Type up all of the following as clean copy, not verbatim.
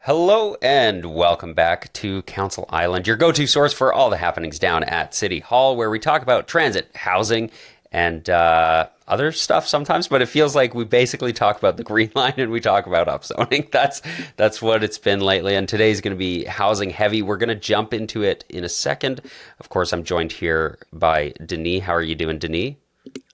Hello and welcome back to Council Island, your go-to source for all the happenings down at City Hall, where we talk about transit, housing, and other stuff sometimes. But it feels like we basically talk about the Green Line and we talk about upzoning. That's what it's been lately. And today's going to be housing heavy. We're going to jump into it in a second. Of course, I'm joined here by Denis. How are you doing, Denis?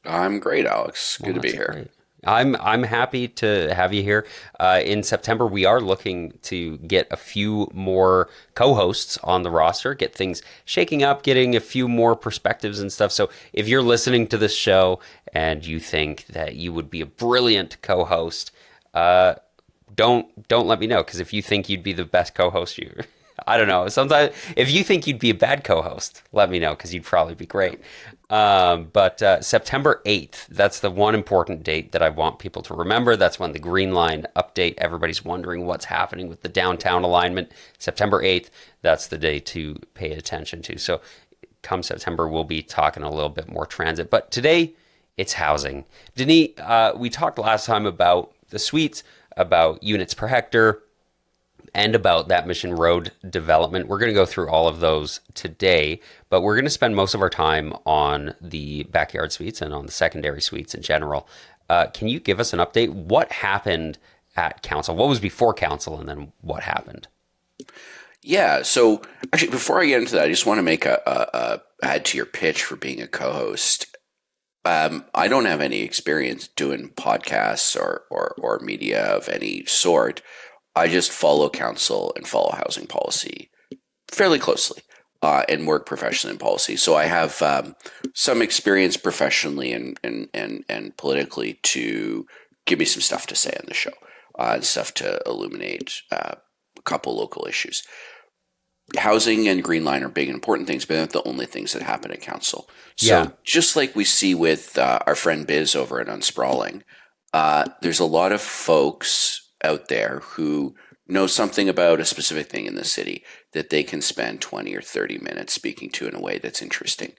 I'm great, Alex. Well, Good to be that's here. great. I'm happy to have you here. In September, we are looking to get a few more co-hosts on the roster, get things shaking up, getting a few more perspectives and stuff. So if you're listening to this show and you think that you would be a brilliant co-host, don't let me know, because if you think you'd be the best co-host, you I don't know. Sometimes if you think you'd be a bad co-host, let me know, because you'd probably be great. But September 8th, that's the one important date that I want people to remember. That's when the Green Line update. Everybody's wondering what's happening with the downtown alignment. September 8th, that's the day to pay attention to. So come September, we'll be talking a little bit more transit. But today, it's housing. Denis, we talked last time about the suites, about units per hectare, and about that Mission Road development. We're going to go through all of those today, but we're going to spend most of our time on the backyard suites and on the secondary suites in general. Can you give us an update? What happened at council? What was before council, and then what happened? Yeah. So actually, before I get into that, I just want to make a add to your pitch for being a co-host. I don't have any experience doing podcasts or media of any sort. I just follow council and follow housing policy fairly closely and work professionally in policy. So I have some experience professionally and politically to give me some stuff to say on the show and stuff to illuminate a couple local issues. Housing and Green Line are big and important things, but they're not the only things that happen at council. So Yeah. just like we see with our friend Biz over at Unsprawling, there's a lot of folks out there who know something about a specific thing in the city that they can spend 20 or 30 minutes speaking to in a way that's interesting.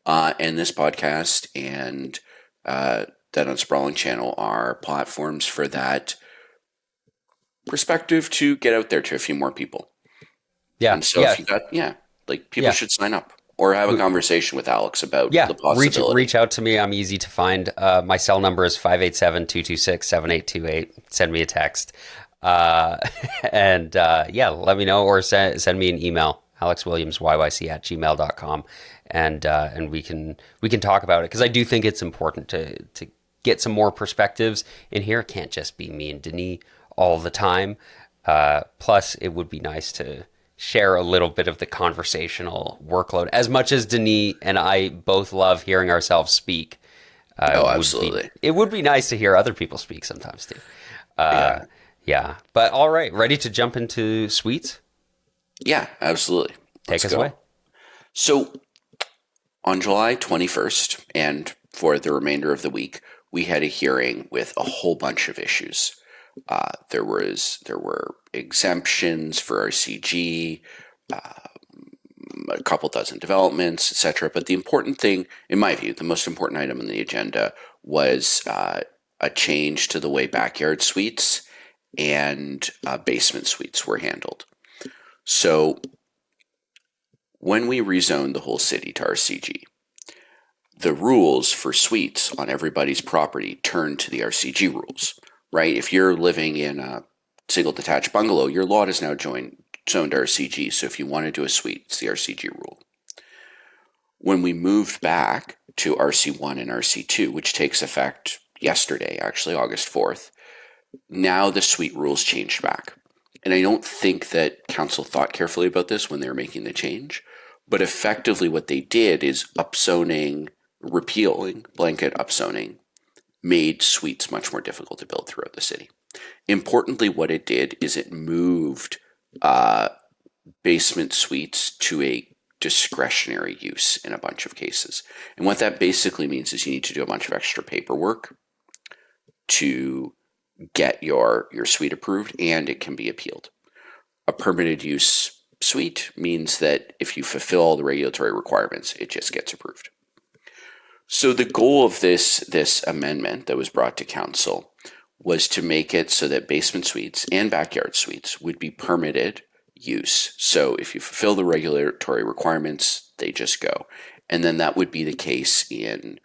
And this podcast and that Unsprawling channel are platforms for that perspective to get out there to a few more people. Yeah. And so Yeah. if you got, yeah, like people Yeah. should sign up or have a conversation with Alex about Yeah, the reach possibility. reach out to me. I'm easy to find. My cell number is 587-226-7828. Send me a text. Uh, and yeah, let me know, or send me an email, alexwilliamsyyc@gmail.com, and we can talk about it, because I do think it's important to get some more perspectives in here. It can't just be me and Denis all the time. Plus, it would be nice to share a little bit of the conversational workload. As much as Denis and I both love hearing ourselves speak, Oh, absolutely. it would be nice to hear other people speak sometimes too. Uh, Yeah. yeah, but all right, ready to jump into suites? Yeah, absolutely. Take Let's us go. away. So on July 21st, and for the remainder of the week, we had a hearing with a whole bunch of issues. There were exemptions for RCG, a couple dozen developments, etc. But the important thing, in my view, the most important item on the agenda was a change to the way backyard suites and basement suites were handled. So when we rezoned the whole city to RCG, the rules for suites on everybody's property turned to the RCG rules, right? If you're living in a single detached bungalow, your lot is now zoned RCG. So if you want to do a suite, it's the RCG rule. When we moved back to RC1 and RC2, which takes effect yesterday, actually, August 4th, now the suite rules changed back. And I don't think that council thought carefully about this when they were making the change, but effectively what they did is upzoning, repealing blanket upzoning, made suites much more difficult to build throughout the city. Importantly, what it did is it moved basement suites to a discretionary use in a bunch of cases. And what that basically means is you need to do a bunch of extra paperwork to get your suite approved, and it can be appealed. A permitted use suite means that if you fulfill all the regulatory requirements, it just gets approved. So the goal of this amendment that was brought to council was to make it so that basement suites and backyard suites would be permitted use. So if you fulfill the regulatory requirements, they just go. And then that would be the case in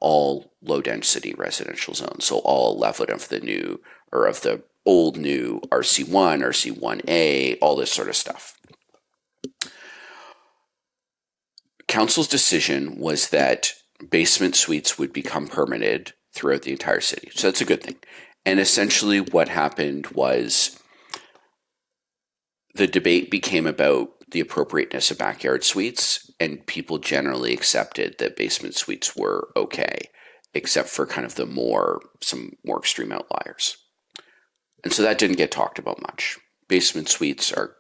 all low density residential zones. So all 11 of the new or of the old new RC1, RC1A, all this sort of stuff. Council's decision was that basement suites would become permitted throughout the entire city. So that's a good thing. And essentially what happened was the debate became about the appropriateness of backyard suites, and people generally accepted that basement suites were okay, except for kind of some more extreme outliers. And so that didn't get talked about much. Basement suites are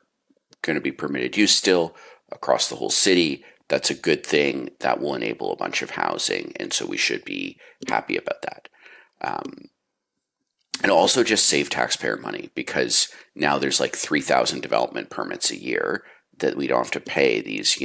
going to be permitted use still across the whole city. That's a good thing. That will enable a bunch of housing, and so we should be happy about that. And also just save taxpayer money, because now there's like 3,000 development permits a year that we don't have to pay these,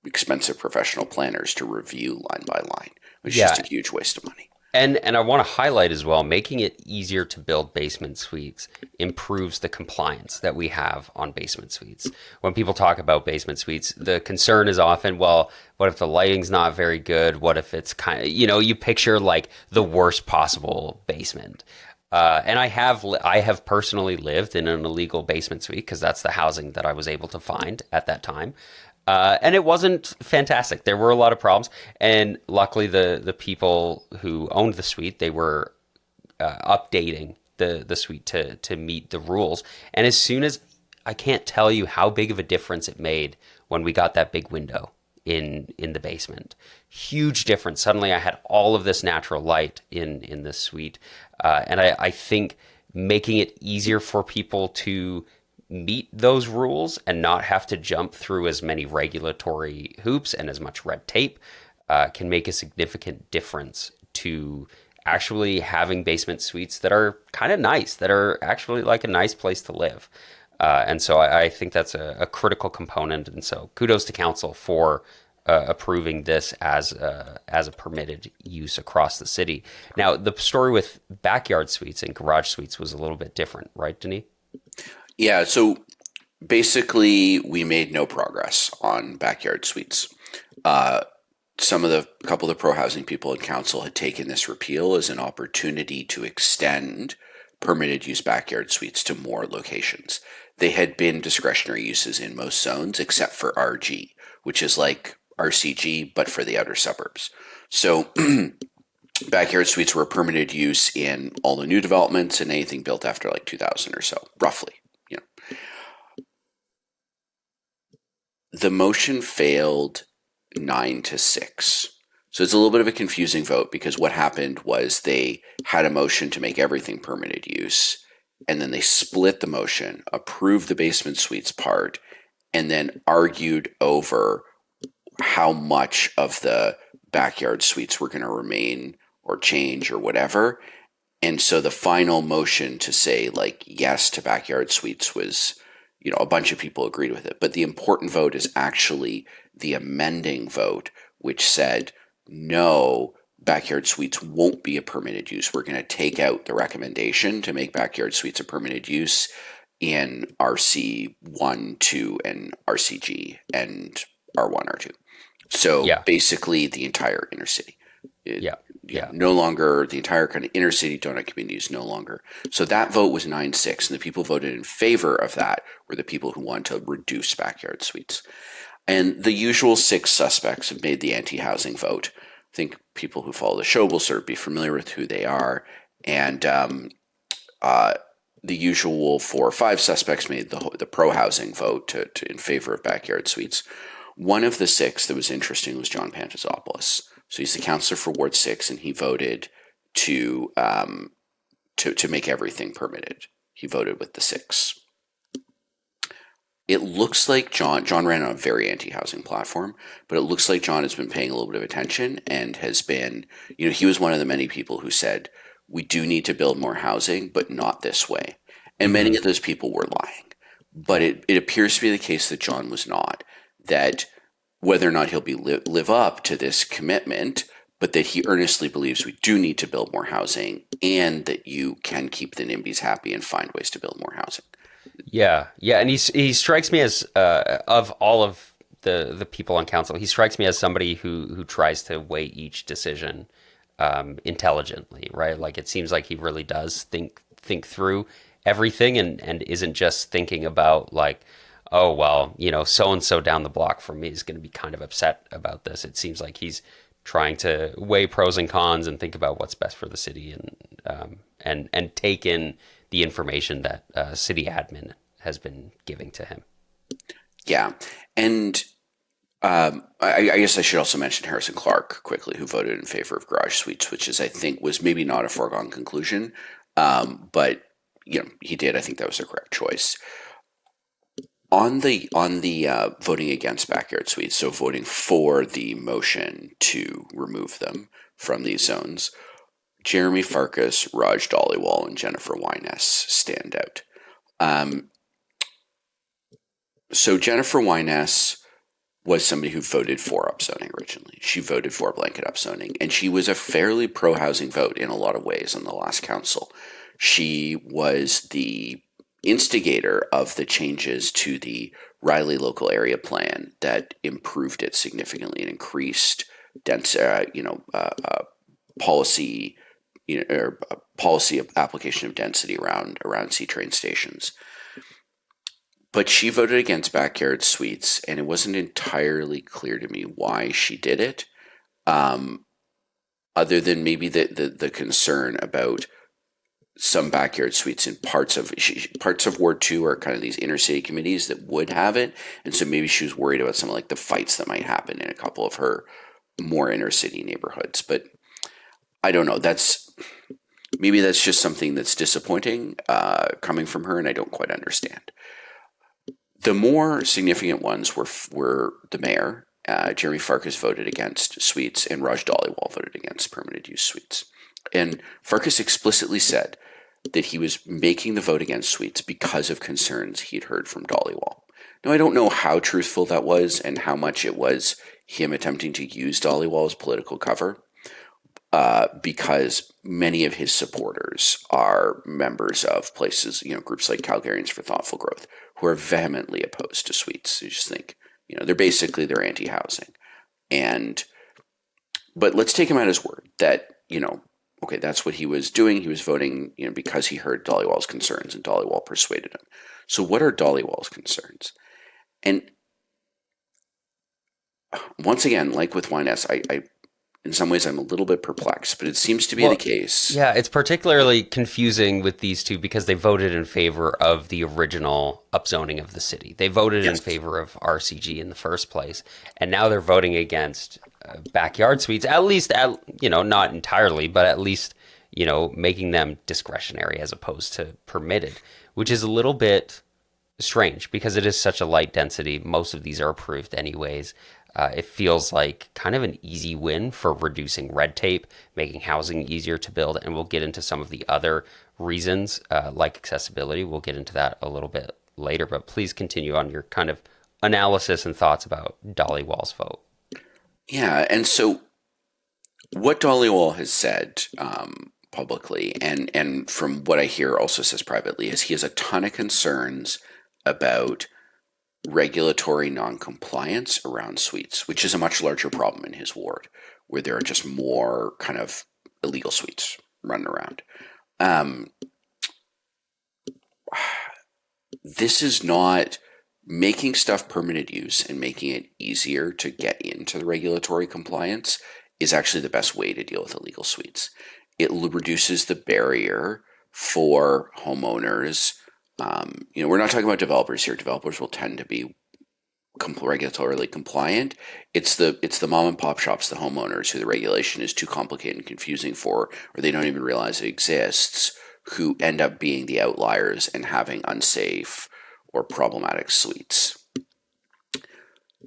expensive professional planners to review line by line, which is just a huge waste of money. And I want to highlight as well, making it easier to build basement suites improves the compliance that we have on basement suites. When people talk about basement suites, the concern is often, well, what if the lighting's not very good? What if it's kind of, you picture like the worst possible basement. And I have personally lived in an illegal basement suite because that's the housing that I was able to find at that time. And it wasn't fantastic. There were a lot of problems. And luckily, the people who owned the suite, they were updating the suite to meet the rules. And as soon as, I can't tell you how big of a difference it made when we got that big window in the basement. Huge difference. Suddenly I had all of this natural light in the suite. And I think making it easier for people to meet those rules and not have to jump through as many regulatory hoops and as much red tape can make a significant difference to actually having basement suites that are kind of nice, that are actually like a nice place to live. And so I think that's a critical component. And so kudos to council for approving this as a permitted use across the city. Now, the story with backyard suites and garage suites was a little bit different, right, Denis? Yeah, so basically we made no progress on backyard suites. A couple of the pro-housing people in council had taken this repeal as an opportunity to extend permitted use backyard suites to more locations. They had been discretionary uses in most zones except for RG, which is like RCG, but for the outer suburbs. So backyard suites were a permitted use in all the new developments and anything built after like 2000 or so, roughly. The motion failed 9-6. So it's a little bit of a confusing vote, because what happened was they had a motion to make everything permitted use, and then they split the motion, approved the basement suites part, and then argued over how much of the backyard suites were going to remain or change or whatever. And so the final motion to say like yes to backyard suites was, a bunch of people agreed with it. But the important vote is actually the amending vote, which said no, backyard suites won't be a permitted use. We're going to take out the recommendation to make backyard suites a permitted use in RC1, 2, and RCG and R1, R2. So basically the entire inner city. No longer the entire kind of inner city donut communities, no longer. So that vote was 9-6, and the people voted in favor of that were the people who wanted to reduce backyard suites. And the usual 6 suspects have made the anti-housing vote. I think people who follow the show will sort of be familiar with who they are. And the usual 4 or 5 suspects made the pro-housing vote to in favor of backyard suites. One of the 6 that was interesting was John Pantazopoulos. So he's the councillor for Ward 6, and he voted to make everything permitted. He voted with the 6. It looks like John ran on a very anti-housing platform, but it looks like John has been paying a little bit of attention and has been, he was one of the many people who said, we do need to build more housing, but not this way. And many of those people were lying. But it appears to be the case that John was not, that whether or not he'll live up to this commitment, but that he earnestly believes we do need to build more housing and that you can keep the NIMBYs happy and find ways to build more housing. Yeah, yeah, and he strikes me as of all of the people on council, he strikes me as somebody who tries to weigh each decision intelligently, right? Like it seems like he really does think through everything and isn't just thinking about like, oh well, so and so down the block from me is going to be kind of upset about this. It seems like he's trying to weigh pros and cons and think about what's best for the city and take in the information that city admin has been giving to him. Yeah. And I guess I should also mention Harrison Clark quickly, who voted in favor of garage suites, which is, I think, was maybe not a foregone conclusion. But, he did. I think that was the correct choice. On the voting against backyard suites, so voting for the motion to remove them from these zones, Jeremy Farkas, Raj Dhaliwal, and Jennifer Wyness stand out. So Jennifer Wyness was somebody who voted for upzoning originally. She voted for blanket upzoning, and she was a fairly pro-housing vote in a lot of ways in the last council. She was the instigator of the changes to the Riley local area plan that improved it significantly and increased policy, or policy of application of density around C train stations. But she voted against backyard suites, and it wasn't entirely clear to me why she did it, other than maybe the concern about some backyard suites in parts of Ward 2 are kind of these inner city committees that would have it, and so maybe she was worried about some like the fights that might happen in a couple of her more inner city neighborhoods. But I don't know. Maybe that's just something that's disappointing coming from her, and I don't quite understand. The more significant ones were the mayor. Jeremy Farkas voted against suites, and Raj Dhaliwal voted against permitted use suites. And Farkas explicitly said that he was making the vote against suites because of concerns he'd heard from Dhaliwal. Now, I don't know how truthful that was and how much it was him attempting to use Dhaliwal as political cover, because many of his supporters are members of places, groups like Calgarians for Thoughtful Growth, who are vehemently opposed to suites. You just think, they're anti-housing. But let's take him at his word that, okay, that's what he was doing. He was voting, because he heard Dhaliwal's concerns, and Dhaliwal persuaded him. So what are Dhaliwal's concerns? And once again, like with Wyness, I in some ways I'm a little bit perplexed, but it seems to be the case. Yeah, it's particularly confusing with these two because they voted in favor of the original upzoning of the city. They voted in favor of RCG in the first place, and now they're voting against backyard suites, at least, not entirely, but at least, making them discretionary as opposed to permitted, which is a little bit strange because it is such a light density. Most of these are approved anyways. It feels like kind of an easy win for reducing red tape, making housing easier to build, and we'll get into some of the other reasons, like accessibility. We'll get into that a little bit later, but please continue on your kind of analysis and thoughts about Dhaliwal's vote. Yeah, and so what Dhaliwal has said publicly, and from what I hear also says privately, is he has a ton of concerns about regulatory noncompliance around suites, which is a much larger problem in his ward, where there are just more kind of illegal suites running around. This is not making stuff permitted use and making it easier to get into the regulatory compliance is actually the best way to deal with illegal suites. It reduces the barrier for homeowners. We're not talking about developers here. Developers will tend to be regulatorily compliant. It's the mom and pop shops, the homeowners, who the regulation is too complicated and confusing for, or they don't even realize it exists, who end up being the outliers and having unsafe or problematic suites.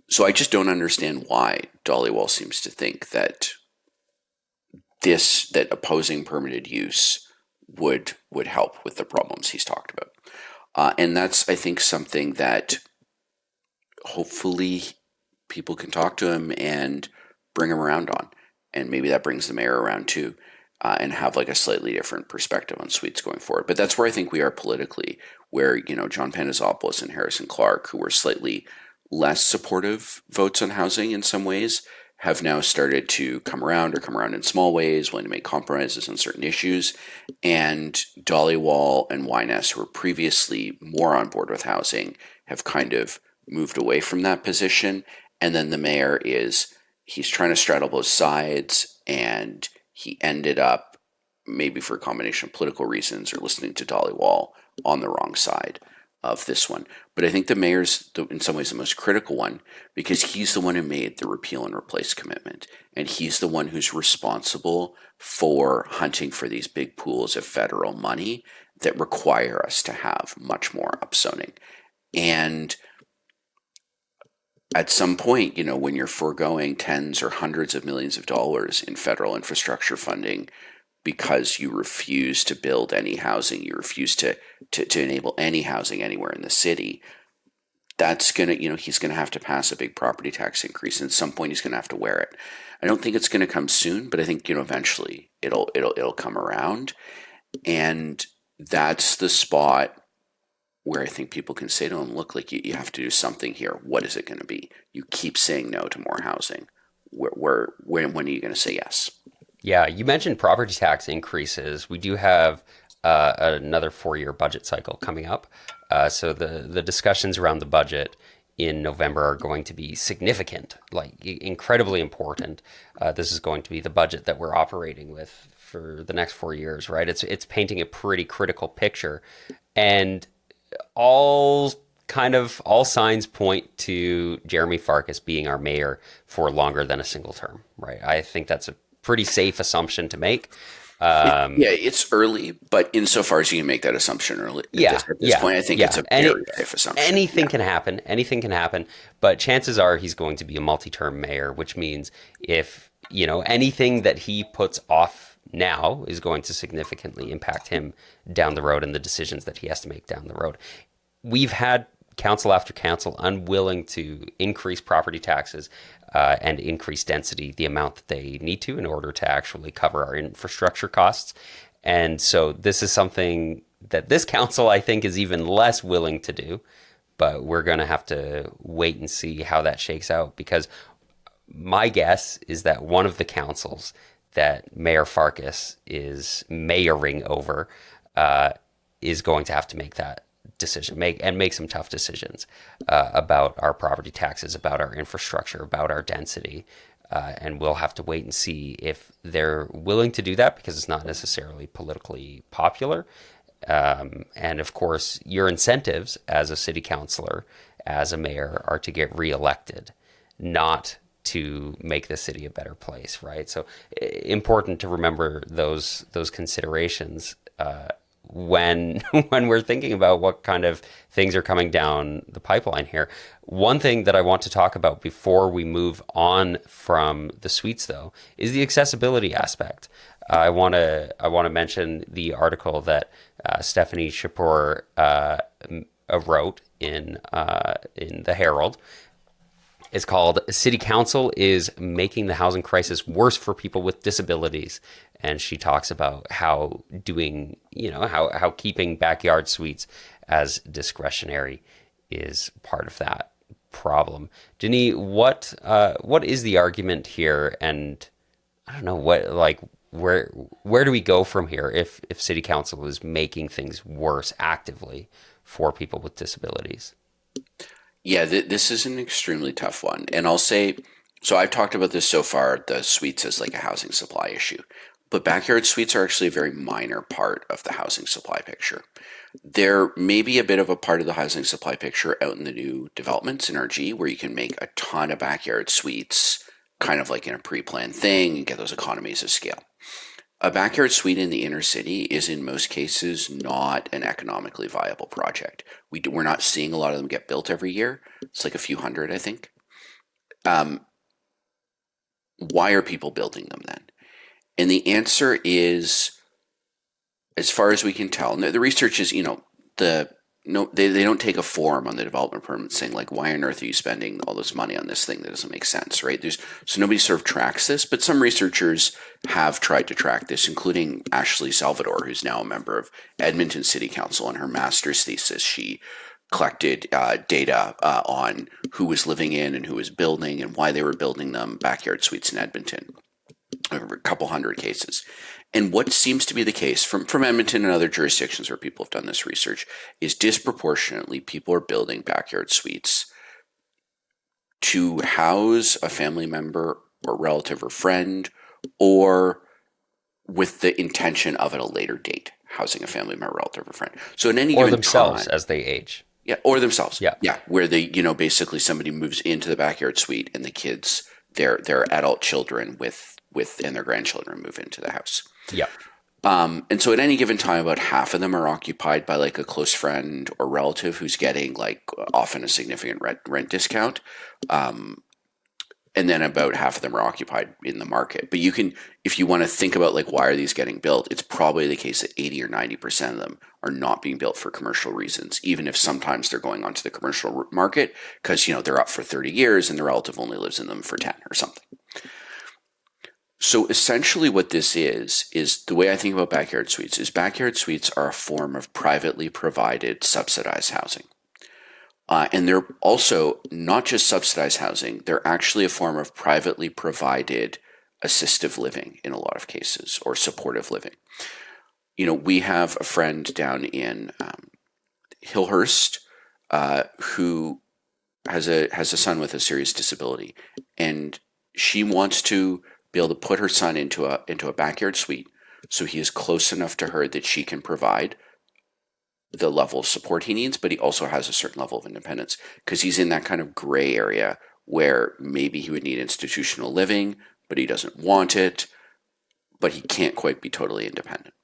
So I just don't understand why Dhaliwal seems to think that opposing permitted use would help with the problems he's talked about. And that's, I think, something that hopefully people can talk to him and bring him around on. and maybe that brings the mayor around too, and have like a slightly different perspective on suites going forward. But that's where I think we are politically, where John Panizopoulos and Harrison Clark, who were slightly less supportive votes on housing in some ways, have now started to come around, or come around in small ways, willing to make compromises on certain issues. And Dhaliwal and Wyness, who were previously more on board with housing, have kind of moved away from that position. And then the mayor he's trying to straddle both sides, and he ended up, maybe for a combination of political reasons or listening to Dhaliwal, on the wrong side of this one. But I think the mayor's, in some ways, the most critical one, because he's the one who made the repeal and replace commitment. And he's the one who's responsible for hunting for these big pools of federal money that require us to have much more upzoning. And at some point, when you're foregoing tens or hundreds of millions of dollars in federal infrastructure funding because you refuse to build any housing, you refuse to enable any housing anywhere in the city, that's going to, he's going to have to pass a big property tax increase. And at some point, he's going to have to wear it. I don't think it's going to come soon, but I think, eventually it'll come around. And that's the spot where I think people can say to him, look, like you have to do something here. What is it going to be? You keep saying no to more housing. When are you going to say yes? Yeah, you mentioned property tax increases. We do have another 4-year budget cycle coming up. So the discussions around the budget in November are going to be significant, like incredibly important. This is going to be the budget that we're operating with for the next 4 years, right? It's painting a pretty critical picture, and all signs point to Jeremy Farkas being our mayor for longer than a single term, right? I think that's a pretty safe assumption to make. It's early, but insofar as you can make that assumption early, at this point, I think it's a very safe assumption. Anything can happen. Anything can happen. But chances are he's going to be a multi-term mayor, which means if anything that he puts off now is going to significantly impact him down the road and the decisions that he has to make down the road. We've had council after council unwilling to increase property taxes and increase density the amount that they need to in order to actually cover our infrastructure costs. And so this is something that this council, I think, is even less willing to do. But we're going to have to wait and see how that shakes out, because my guess is that one of the councils that Mayor Farkas is mayoring over is going to have to make that decision, make some tough decisions about our property taxes, about our infrastructure, about our density. And we'll have to wait and see if they're willing to do that, because it's not necessarily politically popular. And of course, your incentives as a city councilor, as a mayor, are to get reelected, not to make the city a better place, right? So important to remember those considerations when we're thinking about what kind of things are coming down the pipeline here. One thing that I want to talk about before we move on from the suites, though, is the accessibility aspect. I want to mention the article that Stephanie Shapur wrote in the Herald. It's called "City Council is Making the Housing Crisis Worse for People with Disabilities." And she talks about how how keeping backyard suites as discretionary is part of that problem. Denis, what is the argument here? And I don't know where do we go from here if City Council is making things worse actively for people with disabilities? Yeah, this is an extremely tough one. And I'll say, so I've talked about this so far, the suites as like a housing supply issue. But backyard suites are actually a very minor part of the housing supply picture. They're maybe a bit of a part of the housing supply picture out in the new developments in RG, where you can make a ton of backyard suites kind of like in a pre-planned thing and get those economies of scale. A backyard suite in the inner city is in most cases not an economically viable project. We're not seeing a lot of them get built every year. It's like a few hundred, I think. Why are people building them then? And the answer is, as far as we can tell, and the research is, the no, they don't take a form on the development permit saying like, why on earth are you spending all this money on this thing that doesn't make sense, right? So nobody sort of tracks this, but some researchers have tried to track this, including Ashley Salvador, who's now a member of Edmonton City Council. In her master's thesis, she collected data on who was living in and who was building and why they were building them, backyard suites in Edmonton, over a couple hundred cases. And what seems to be the case from Edmonton and other jurisdictions where people have done this research is disproportionately people are building backyard suites to house a family member or relative or friend, or with the intention of at a later date housing a family member, relative or friend. So in any or given themselves time, as they age. yeah, or themselves. Yeah. Yeah. Where they, basically somebody moves into the backyard suite and the kids, their adult children with and their grandchildren move into the house. Yeah. And so at any given time, about half of them are occupied by like a close friend or relative who's getting like often a significant rent discount. And then about half of them are occupied in the market. But you can, if you want to think about like, why are these getting built? It's probably the case that 80 or 90% of them are not being built for commercial reasons, even if sometimes they're going onto the commercial market because, they're up for 30 years and the relative only lives in them for 10 or something. So essentially what this is the way I think about backyard suites is backyard suites are a form of privately provided subsidized housing. And they're also not just subsidized housing, they're actually a form of privately provided assistive living in a lot of cases, or supportive living. We have a friend down in Hillhurst who has a son with a serious disability, and she wants to be able to put her son into a backyard suite so he is close enough to her that she can provide the level of support he needs, but he also has a certain level of independence because he's in that kind of gray area where maybe he would need institutional living, but he doesn't want it, but he can't quite be totally independent.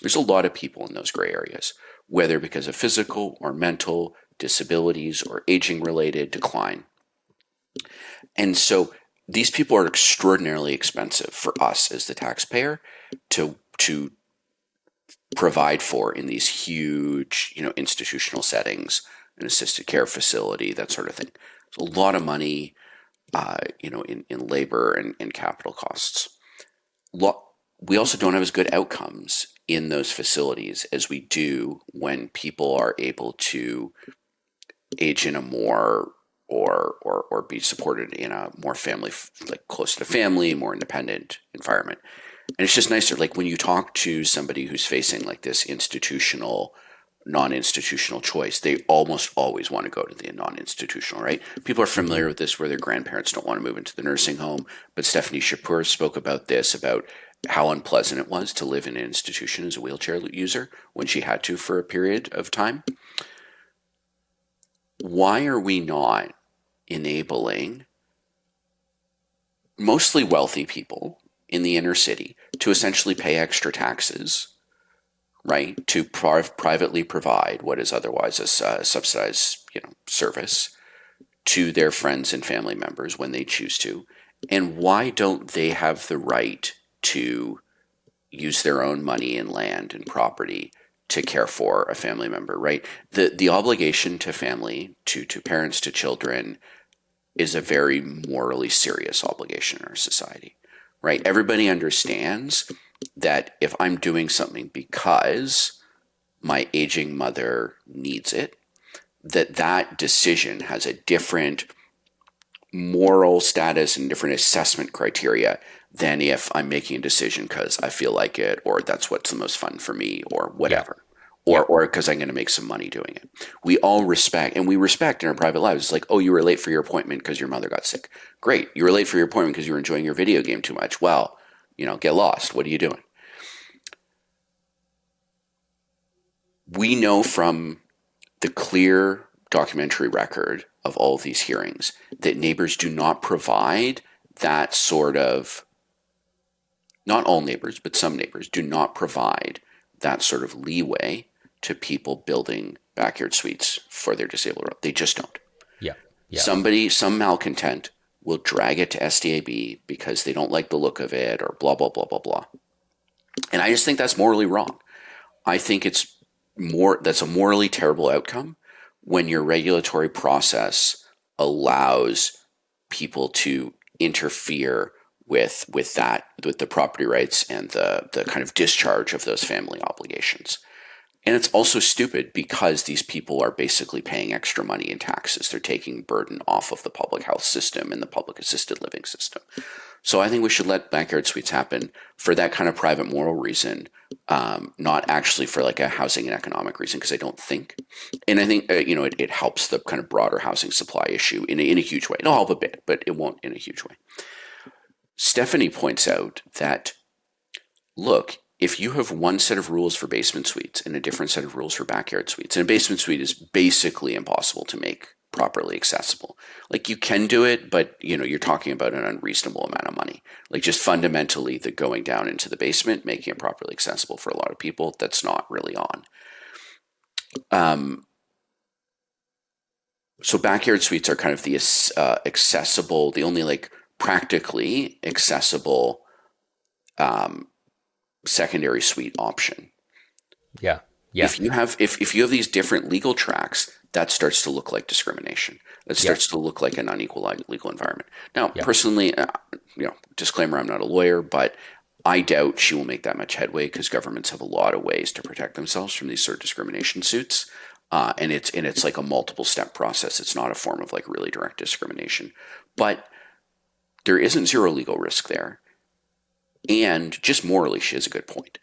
There's a lot of people in those gray areas, whether because of physical or mental disabilities or aging related decline. And so these people are extraordinarily expensive for us as the taxpayer to provide for in these huge, institutional settings, an assisted care facility, that sort of thing. It's a lot of money, in labor and capital costs. We also don't have as good outcomes in those facilities as we do when people are able to age in a more or be supported in a more family, like close to family, more independent environment. And it's just nicer, like when you talk to somebody who's facing like this institutional, non-institutional choice, they almost always want to go to the non-institutional, right? People are familiar with this where their grandparents don't want to move into the nursing home, but Stephanie Shapur spoke about this, about how unpleasant it was to live in an institution as a wheelchair user when she had to for a period of time. Why are we not enabling mostly wealthy people in the inner city to essentially pay extra taxes, right, to privately provide what is otherwise a subsidized, service to their friends and family members when they choose to? And why don't they have the right to use their own money and land and property to care for a family member, right? The obligation to family, to parents, to children, is a very morally serious obligation in our society, right? Everybody understands that if I'm doing something because my aging mother needs it, that decision has a different moral status and different assessment criteria than if I'm making a decision because I feel like it, or that's what's the most fun for me, or whatever, or because I'm going to make some money doing it. We all respect, and we respect in our private lives. It's like, oh, you were late for your appointment because your mother got sick. Great. You were late for your appointment because you were enjoying your video game too much. Well, get lost. What are you doing? We know from the clear documentary record of all of these hearings that neighbors do not provide that sort of, not all neighbors, but some neighbors do not provide that sort of leeway to people building backyard suites for their disabled. They just don't. Yeah. Some malcontent will drag it to SDAB because they don't like the look of it, or blah, blah, blah, blah, blah. And I just think that's morally wrong. I think it's that's a morally terrible outcome when your regulatory process allows people to interfere with the property rights and the kind of discharge of those family obligations. And it's also stupid because these people are basically paying extra money in taxes. They're taking burden off of the public health system and the public assisted living system. So I think we should let backyard suites happen for that kind of private moral reason, not actually for like a housing and economic reason, because I don't think. And I think, it helps the kind of broader housing supply issue in a huge way. It'll help a bit, but it won't in a huge way. Stephanie points out that, look, if you have one set of rules for basement suites and a different set of rules for backyard suites, and a basement suite is basically impossible to make properly accessible. Like you can do it, but you're talking about an unreasonable amount of money. Like just fundamentally the going down into the basement, making it properly accessible for a lot of people, that's not really on. So backyard suites are kind of the accessible, the only like practically accessible secondary suite option. Yeah. If you have these different legal tracks, that starts to look like discrimination. That starts to look like an unequal legal environment. Now, personally, disclaimer, I'm not a lawyer, but I doubt she will make that much headway because governments have a lot of ways to protect themselves from these sort of discrimination suits. And it's like a multiple step process. It's not a form of like really direct discrimination, but there isn't zero legal risk there. And just morally, she has a good point.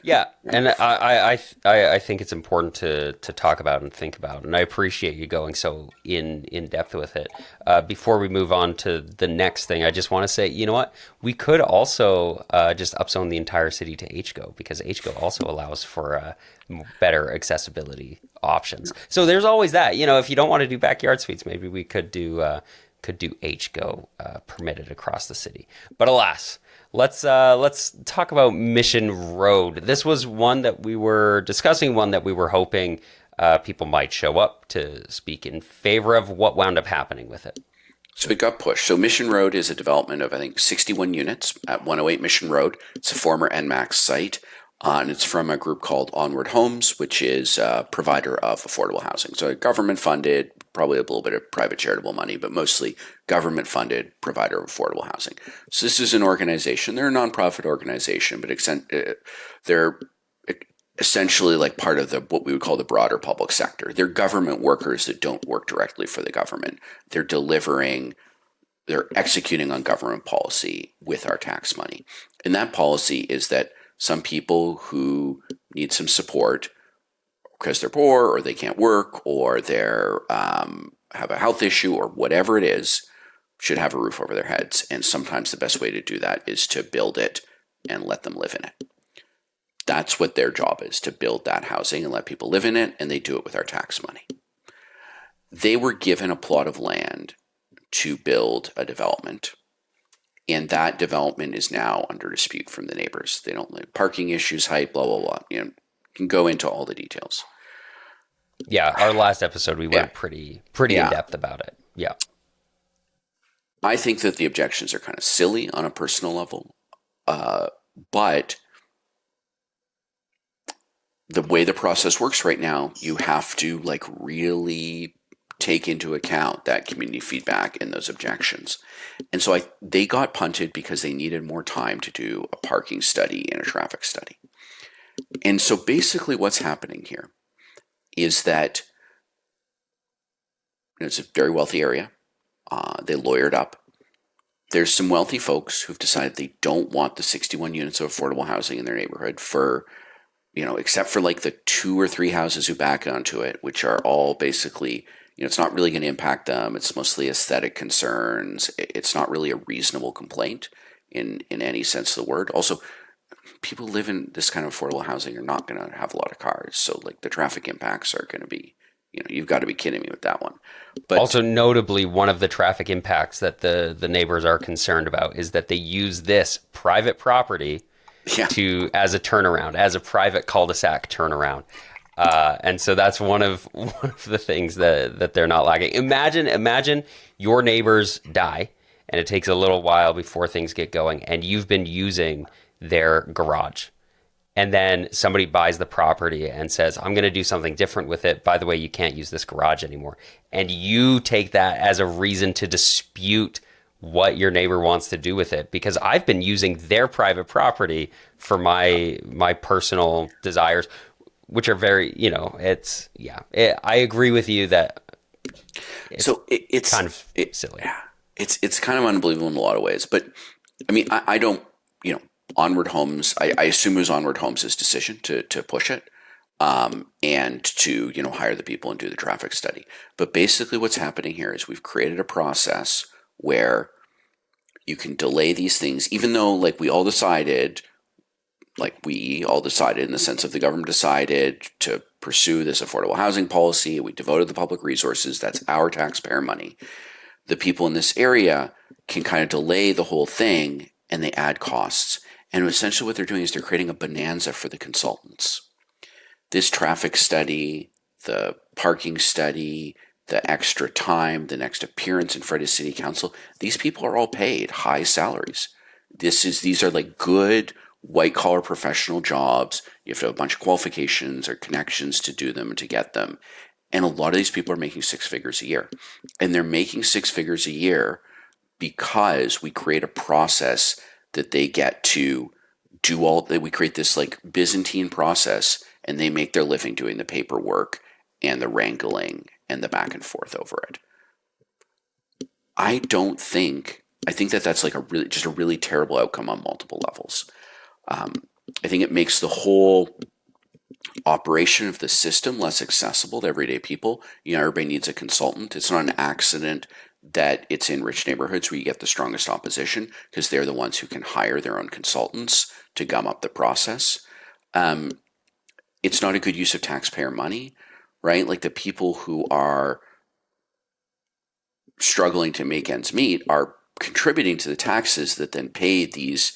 Yeah, and I think it's important to talk about and think about, and I appreciate you going so in depth with it. Before we move on to the next thing, I just want to say, you know what, we could also just upzone the entire city to HGO, because HGO also allows for better accessibility options. So there's always that. If you don't want to do backyard suites, maybe we could do HGO permitted across the city. But alas. Let's talk about Mission Road. This was one that we were discussing, one that we were hoping people might show up to speak in favor of. What wound up happening with it? So it got pushed. So Mission Road is a development of, I think, 61 units at 108 Mission Road. It's a former NMAX site, and it's from a group called Onward Homes, which is a provider of affordable housing. So government funded, probably a little bit of private charitable money, but mostly government funded provider of affordable housing. So this is an organization. They're a nonprofit organization, but they're essentially like part of what we would call the broader public sector. They're government workers that don't work directly for the government. They're executing on government policy with our tax money. And that policy is that some people who need some support because they're poor or they can't work or they're have a health issue or whatever it is should have a roof over their heads. And sometimes the best way to do that is to build it and let them live in it. That's what their job is, to build that housing and let people live in it, and they do it with our tax money. They were given a plot of land to build a development, and that development is now under dispute from the neighbors. They don't like parking issues, height, blah, blah, blah. You can go into all the details. Yeah, our last episode, we went pretty in depth about it. Yeah. I think that the objections are kind of silly on a personal level, but the way the process works right now, you have to like really take into account that community feedback and those objections. And so they got punted because they needed more time to do a parking study and a traffic study. And so basically what's happening here is that it's a very wealthy area. They lawyered up. There's some wealthy folks who've decided they don't want the 61 units of affordable housing in their neighborhood for, except for like the 2 or 3 houses who back onto it, which are all basically, it's not really going to impact them. It's mostly aesthetic concerns. It's not really a reasonable complaint in any sense of the word. Also, people live in this kind of affordable housing are not going to have a lot of cars. So like the traffic impacts are going to be, you've got to be kidding me with that one. But also notably, one of the traffic impacts that the neighbors are concerned about is that they use this private property as a turnaround, as a private cul-de-sac turnaround. And so that's one of the things that they're not liking. Imagine your neighbors die and it takes a little while before things get going and you've been using their garage and then somebody buys the property and says, I'm going to do something different with it. By the way, you can't use this garage anymore. And you take that as a reason to dispute what your neighbor wants to do with it, because I've been using their private property for my personal desires, which are very, it's, yeah. I agree with you that it's it's kind of silly. yeah, it's kind of unbelievable in a lot of ways. But I mean, I don't, Onward Homes. I assume it was Onward Homes' decision to push it, and to hire the people and do the traffic study. But basically, what's happening here is we've created a process where you can delay these things, even though we all decided in the sense of the government decided to pursue this affordable housing policy. We devoted the public resources. That's our taxpayer money. The people in this area can kind of delay the whole thing, and they add costs. And essentially what they're doing is they're creating a bonanza for the consultants. This traffic study, the parking study, the extra time, the next appearance in front of city council, these people are all paid high salaries. These are like good white collar professional jobs. You have to have a bunch of qualifications or connections to do them and to get them. And a lot of these people are making six figures a year. And they're making six figures a year because we create a process that they get to do all that. We create this like Byzantine process, and they make their living doing the paperwork and the wrangling and the back and forth over it. I think that that's like a really terrible outcome on multiple levels. I think it makes the whole operation of the system less accessible to everyday people. Everybody needs a consultant. It's not an accident that it's in rich neighborhoods where you get the strongest opposition, because they're the ones who can hire their own consultants to gum up the process. It's not a good use of taxpayer money, right? Like the people who are struggling to make ends meet are contributing to the taxes that then pay these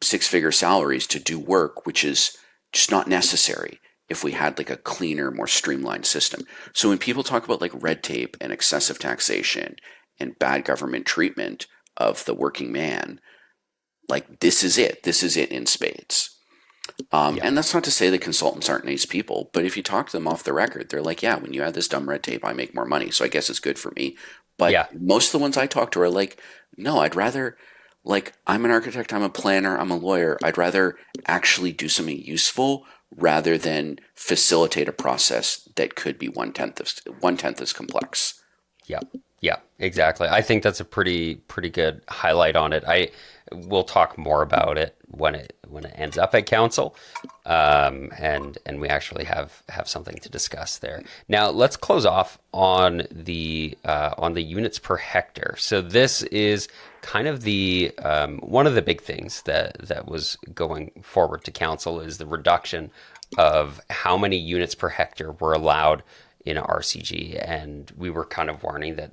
six-figure salaries to do work, which is just not necessary if we had like a cleaner, more streamlined system. So when people talk about like red tape and excessive taxation and bad government treatment of the working man, like this is it in spades. And that's not to say the consultants aren't nice people, but if you talk to them off the record, they're like, yeah, when you add this dumb red tape, I make more money. So I guess it's good for me. But most of the ones I talk to are like, no, I'd rather, like, I'm an architect, I'm a planner, I'm a lawyer. I'd rather actually do something useful rather than facilitate a process that could be one tenth as complex. Yeah. Yeah, exactly. I think that's a pretty good highlight on it. We'll talk more about it when it ends up at council, and we actually have something to discuss there. Now let's close off on the units per hectare. So this is kind of the one of the big things that was going forward to council is the reduction of how many units per hectare were allowed in RCG, and we were kind of warning that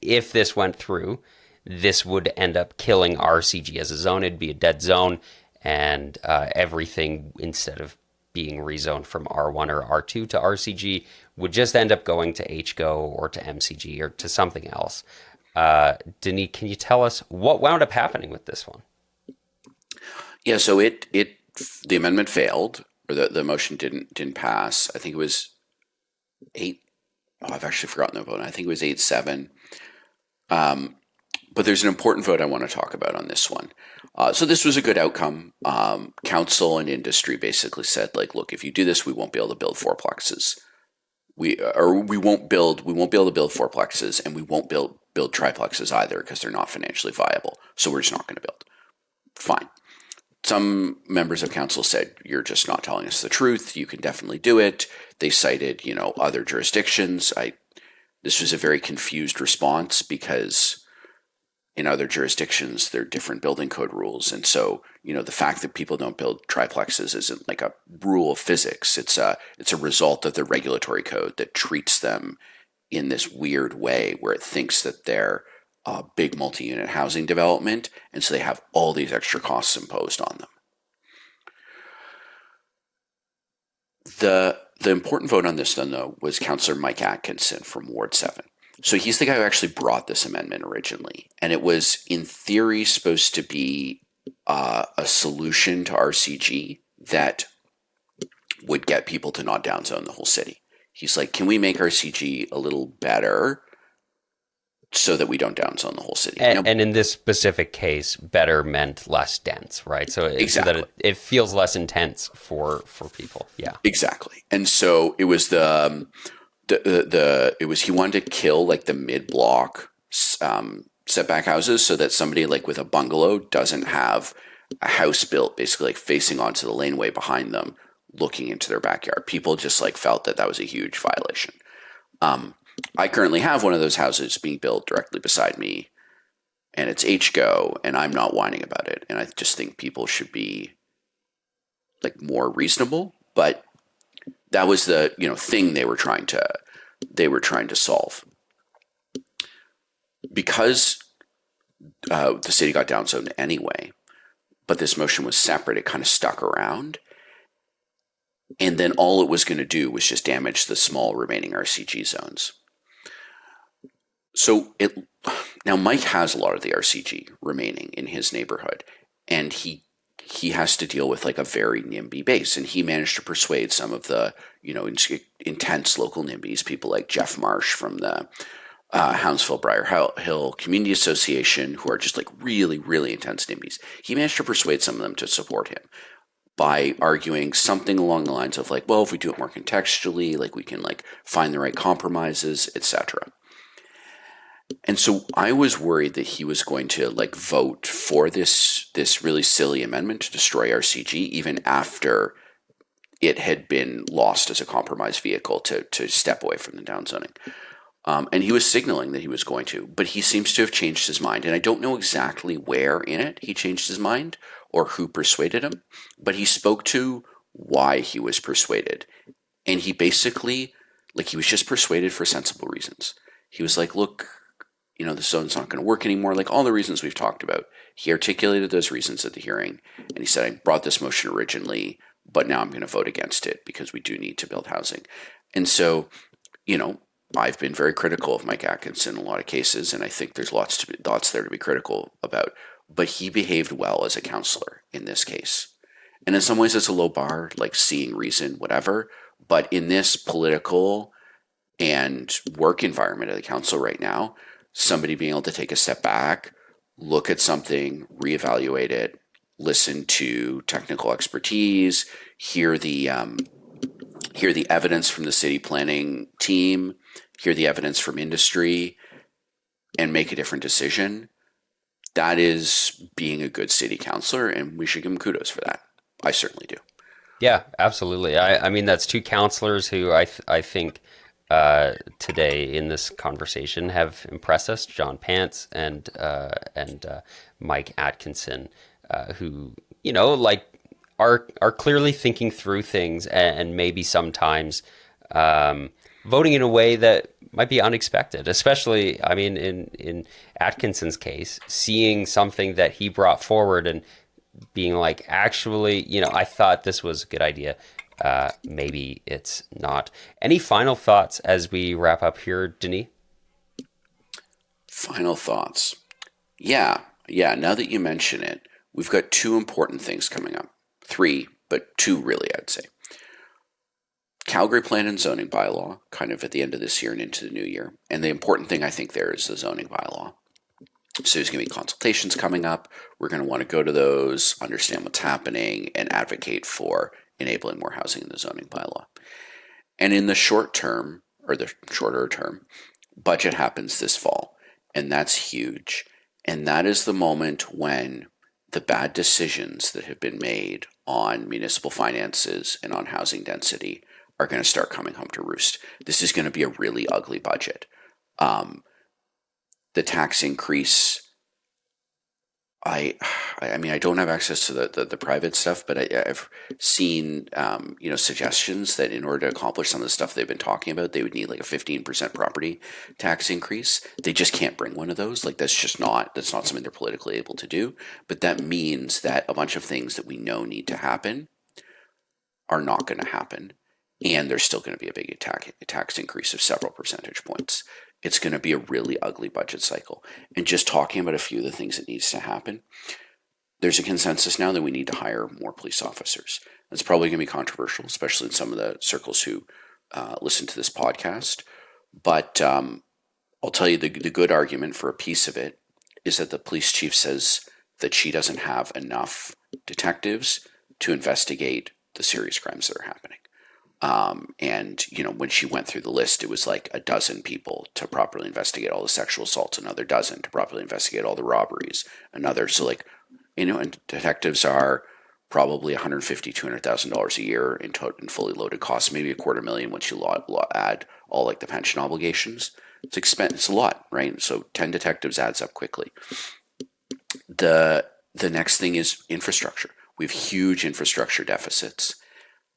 if this went through, this would end up killing RCG as a zone. It'd be a dead zone, and everything, instead of being rezoned from R1 or R2 to RCG, would just end up going to HGO or to MCG or to something else. Denis, can you tell us what wound up happening with this one? Yeah, so the amendment failed, or the motion didn't pass. I think it was 8. Oh, I've actually forgotten the vote. I think it was 8-7. But there's an important vote I want to talk about on this one. So this was a good outcome. Council and industry basically said, like, look, if you do this, we won't be able to build fourplexes. We won't be able to build fourplexes, and we won't build triplexes either because they're not financially viable. So we're just not going to build. Fine. Some members of council said, you're just not telling us the truth. You can definitely do it. They cited, other jurisdictions. This was a very confused response because in other jurisdictions, there are different building code rules. And so, the fact that people don't build triplexes isn't like a rule of physics. It's a result of the regulatory code that treats them in this weird way where it thinks that they're a big multi-unit housing development. And so they have all these extra costs imposed on them. The important vote on this then, though, was Councillor Mike Atkinson from Ward 7. So he's the guy who actually brought this amendment originally. And it was, in theory, supposed to be a solution to RCG that would get people to not downzone the whole city. He's like, can we make our CG a little better so that we don't downzone the whole city? And in this specific case, better meant less dense, right? So, Exactly. so that it feels less intense for people. Yeah. Exactly. And so it was he wanted to kill like the mid block setback houses so that somebody like with a bungalow doesn't have a house built basically like facing onto the laneway behind them looking into their backyard. People just like felt that that was a huge violation. I currently have one of those houses being built directly beside me, and it's HGO, and I'm not whining about it. And I just think people should be like more reasonable. But that was the thing they were trying to solve. Because the city got downzoned anyway, but this motion was separate. It kind of stuck around. And then all it was going to do was just damage the small remaining RCG zones. So now Mike has a lot of the RCG remaining in his neighborhood, and he has to deal with like a very NIMBY base, and he managed to persuade some of the intense local NIMBYs, people like Jeff Marsh from the Hounsville Briar Hill Community Association, who are just like really, really intense NIMBYs. He managed to persuade some of them to support him by arguing something along the lines of like, well, if we do it more contextually, like we can like find the right compromises, etc. And so I was worried that he was going to like vote for this really silly amendment to destroy RCG even after it had been lost as a compromise vehicle to step away from the downzoning. And he was signaling that he was going to, but he seems to have changed his mind. And I don't know exactly where in it he changed his mind or who persuaded him, but he spoke to why he was persuaded. And he basically, like, he was just persuaded for sensible reasons. He was like, look, this zone's not going to work anymore. Like all the reasons we've talked about. He articulated those reasons at the hearing. And he said, I brought this motion originally, but now I'm going to vote against it because we do need to build housing. And so, I've been very critical of Mike Atkinson in a lot of cases, and I think there's lots there to be critical about. But he behaved well as a counselor in this case. And in some ways, it's a low bar, like seeing reason, whatever. But in this political and work environment of the council right now, somebody being able to take a step back, look at something, reevaluate it, listen to technical expertise, hear the evidence from the city planning team, hear the evidence from industry, and make a different decision. That is being a good city councilor, and we should give him kudos for that. I certainly do. Yeah, absolutely. I mean, that's two counselors who I think today in this conversation have impressed us, John Pants and Mike Atkinson, who, are clearly thinking through things and maybe sometimes voting in a way that might be unexpected, especially, I mean, in Atkinson's case, seeing something that he brought forward and being like, actually, I thought this was a good idea. Maybe it's not. Any final thoughts as we wrap up here, Denis? Final thoughts. Yeah. Now that you mention it, we've got two important things coming up. Three, but two really, I'd say. Calgary Plan and Zoning Bylaw, kind of at the end of this year and into the new year. And the important thing I think there is the zoning bylaw. So there's going to be consultations coming up. We're going to want to go to those, understand what's happening, and advocate for enabling more housing in the zoning bylaw. And in the short term, or the shorter term, budget happens this fall. And that's huge. And that is the moment when the bad decisions that have been made on municipal finances and on housing density are going to start coming home to roost. This is going to be a really ugly budget. The tax increase, I mean, I don't have access to the private stuff, but I've seen suggestions that in order to accomplish some of the stuff they've been talking about, they would need like a 15% property tax increase. They just can't bring one of those. Like that's not something they're politically able to do. But that means that a bunch of things that we know need to happen are not going to happen, and there's still going to be a big tax increase of several percentage points. It's going to be a really ugly budget cycle. And just talking about a few of the things that needs to happen, there's a consensus now that we need to hire more police officers. It's probably going to be controversial, especially in some of the circles who listen to this podcast. But I'll tell you the good argument for a piece of it is that the police chief says that she doesn't have enough detectives to investigate the serious crimes that are happening. And, when she went through the list, it was like a dozen people to properly investigate all the sexual assaults, another dozen to properly investigate all the robberies, another. So, and detectives are probably $150,000, $200,000 a year in total, in fully loaded costs, maybe $250,000 once you add all like the pension obligations. It's expensive. It's a lot, right? So 10 detectives adds up quickly. The next thing is infrastructure. We have huge infrastructure deficits.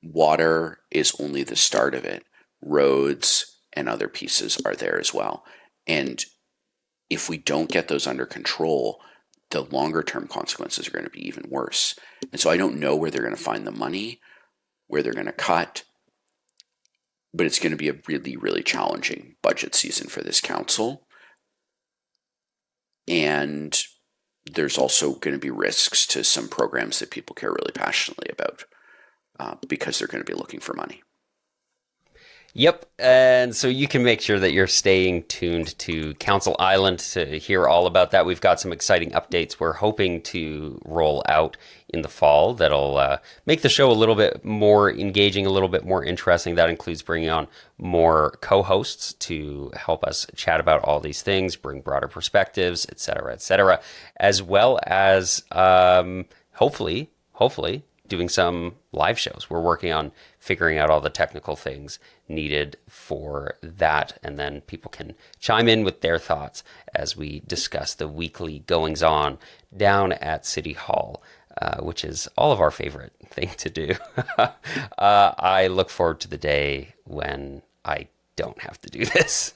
Water is only the start of it. Roads and other pieces are there as well. And if we don't get those under control, the longer term consequences are going to be even worse. And so I don't know where they're going to find the money, where they're going to cut, but it's going to be a really, really challenging budget season for this council. And there's also going to be risks to some programs that people care really passionately about because they're going to be looking for money. Yep. And so you can make sure that you're staying tuned to Council Island to hear all about that. We've got some exciting updates we're hoping to roll out in the fall that'll make the show a little bit more engaging, a little bit more interesting. That includes bringing on more co-hosts to help us chat about all these things, bring broader perspectives, et cetera, as well as hopefully doing some live shows. We're working on figuring out all the technical things needed for that, and then people can chime in with their thoughts as we discuss the weekly goings on down at City Hall, which is all of our favorite thing to do. I look forward to the day when I don't have to do this.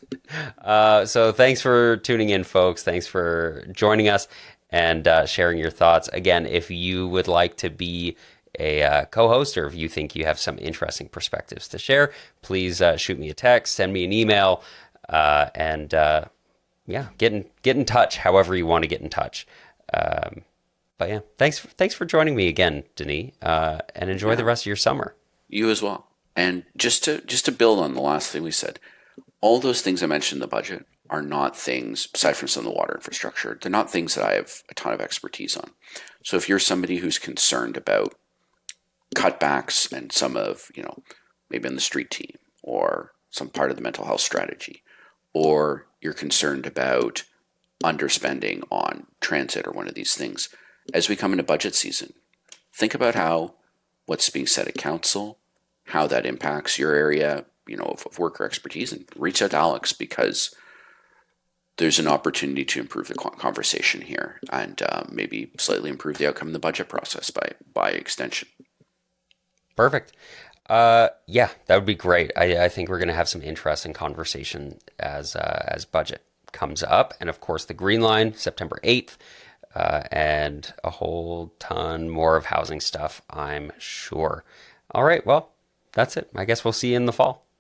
So thanks for tuning in, folks. Thanks for joining us and sharing your thoughts. Again, if you would like to be a co-host, or if you think you have some interesting perspectives to share, please shoot me a text, send me an email, and get in touch however you want to get in touch. But yeah, thanks for joining me again, Denis, and enjoy the rest of your summer. You as well. And just to build on the last thing we said, all those things I mentioned in the budget are not things, aside from some of the water infrastructure, they're not things that I have a ton of expertise on. So if you're somebody who's concerned about cutbacks and some of, maybe on the street team or some part of the mental health strategy, or you're concerned about underspending on transit or one of these things, as we come into budget season, think about how what's being said at council, how that impacts your area, of work or expertise, and reach out to Alex, because there's an opportunity to improve the conversation here and maybe slightly improve the outcome in the budget process by extension. Perfect. Yeah, that would be great. I think we're going to have some interesting conversation as budget comes up. And of course, the Green Line, September 8th, and a whole ton more of housing stuff, I'm sure. All right, well, that's it. I guess we'll see you in the fall.